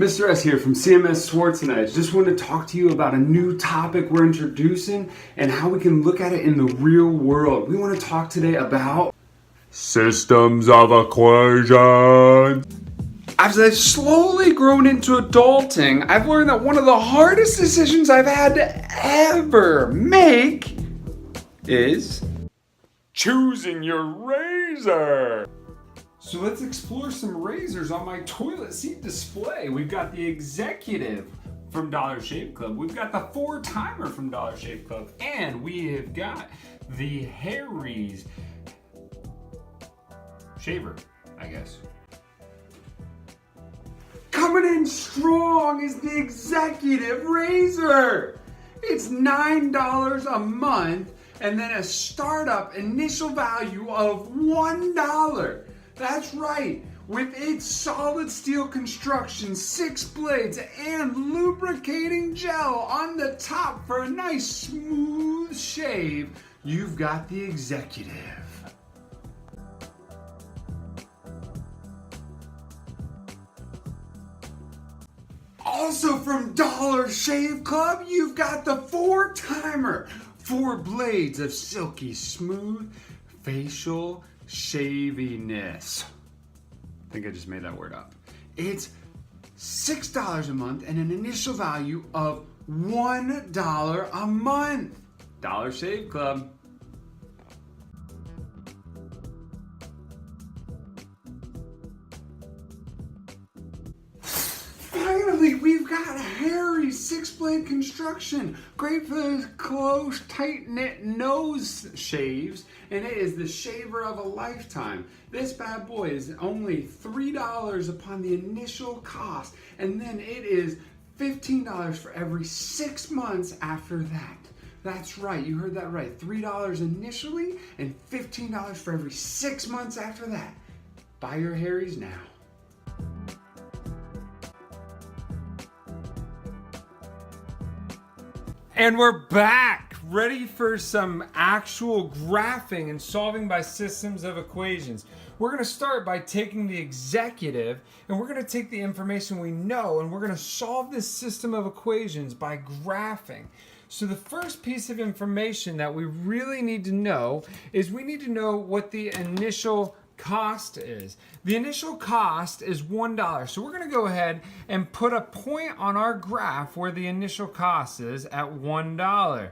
Mr. S here from CMS Schwarzenegger. Just want to talk to you about a new topic we're introducing and how we can look at it in the real world. We want to talk today about systems of equations. As I've slowly grown into adulting, I've learned that one of the hardest decisions I've had to ever make is choosing your razor. So let's explore some razors on my toilet seat display. We've got the Executive from Dollar Shave Club. We've got the 4-timer from Dollar Shave Club. And we have got the Harry's shaver, I guess. Coming in strong is the Executive razor. It's $9 a month and then a startup initial value of $1. That's right, with its solid steel construction, 6 blades, and lubricating gel on the top for a nice smooth shave, you've got the Executive. Also from Dollar Shave Club, you've got the 4-timer, 4 blades of silky smooth facial shaviness. I think I just made that word up. It's $6 a month and an initial value of $1 a month. Dollar Shave Club. Finally, we've got Harry's 6-blade construction. Great for those close, tight-knit nose shaves, and it is the shaver of a lifetime. This bad boy is only $3 upon the initial cost, and then it is $15 for every 6 months after that. That's right, you heard that right. $3 initially and $15 for every 6 months after that. Buy your Harry's now. And we're back, ready for some actual graphing and solving by systems of equations. We're going to start by taking the Executive, and we're going to take the information we know, and we're going to solve this system of equations by graphing. So the first piece of information that we really need to know is we need to know what the initial cost is. The initial cost is $1. So we're going to go ahead and put a point on our graph where the initial cost is at $1.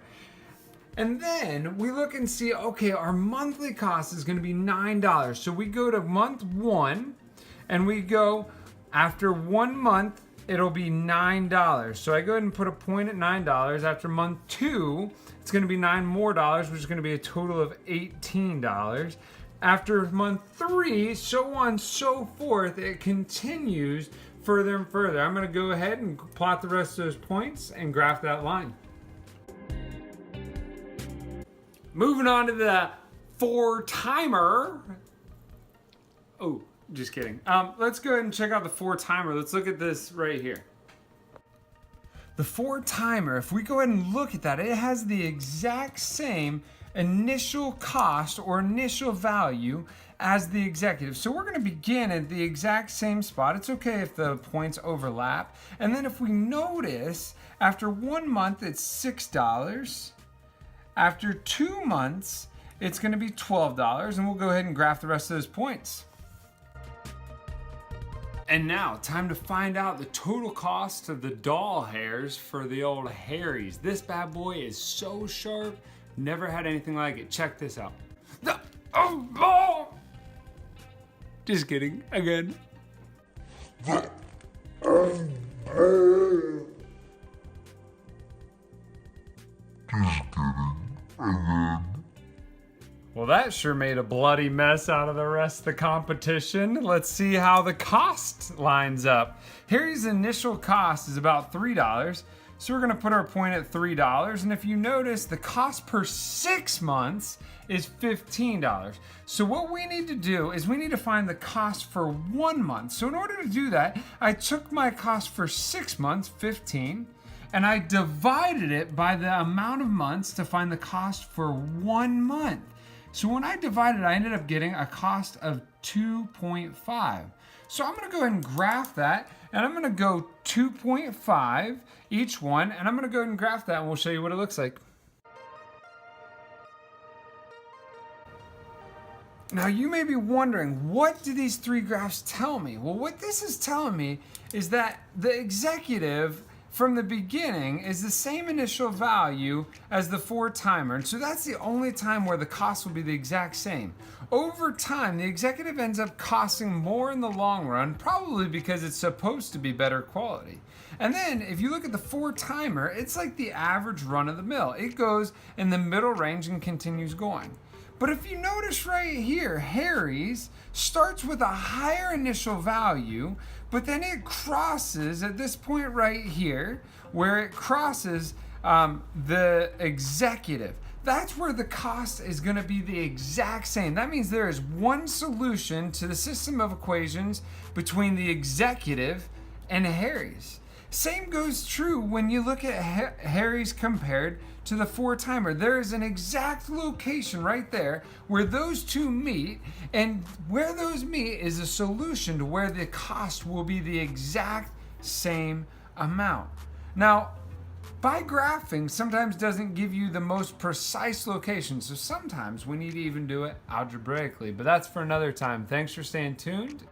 And then we look and see, okay, our monthly cost is going to be $9. So we go to month 1 and we go, after 1 month, it'll be $9. So I go ahead and put a point at $9. After month 2, it's going to be $9 more, which is going to be a total of $18. After month 3, so on and so forth, it continues further and further. I'm going to go ahead and plot the rest of those points and graph that line. Moving on to the 4-timer. Oh, just kidding. Let's go ahead and check out the 4-timer. Let's look at this right here. The 4-timer, if we go ahead and look at that, it has the exact same initial cost or initial value as the Executive. So we're going to begin at the exact same spot. It's okay if the points overlap. And then if we notice, after 1 month, it's $6. After 2 months, it's going to be $12. And we'll go ahead and graph the rest of those points. And now, time to find out the total cost of the doll hairs for the old Harry's. This bad boy is so sharp. Never had anything like it. Check this out. Just kidding. Again. Just kidding. Again. Well, that sure made a bloody mess out of the rest of the competition. Let's see how the cost lines up. Harry's initial cost is about $3. So we're going to put our point at $3. And if you notice, the cost per 6 months is $15. So what we need to do is we need to find the cost for 1 month. So in order to do that, I took my cost for 6 months, 15, and I divided it by the amount of months to find the cost for 1 month. So when I divided, I ended up getting a cost of 2.5. So I'm going to go ahead and graph that, and I'm going to go 2.5 each one, and I'm going to go ahead and graph that, and we'll show you what it looks like. Now you may be wondering, what do these three graphs tell me? Well, what this is telling me is that the executive from the beginning is the same initial value as the 4-timer. And so that's the only time where the cost will be the exact same. Over time, the executive ends up costing more in the long run, probably because it's supposed to be better quality. And then if you look at the 4-timer, it's like the average run of the mill. It goes in the middle range and continues going. But if you notice right here, Harry's starts with a higher initial value, but then it crosses at this point right here, where it crosses the executive. That's where the cost is going to be the exact same. That means there is one solution to the system of equations between the executive and Harry's. Same goes true when you look at Harry's compared to the 4-timer. There is an exact location right there where those two meet, and where those meet is a solution to where the cost will be the exact same amount. Now, by graphing sometimes doesn't give you the most precise location, so sometimes we need to even do it algebraically, but that's for another time. Thanks for staying tuned.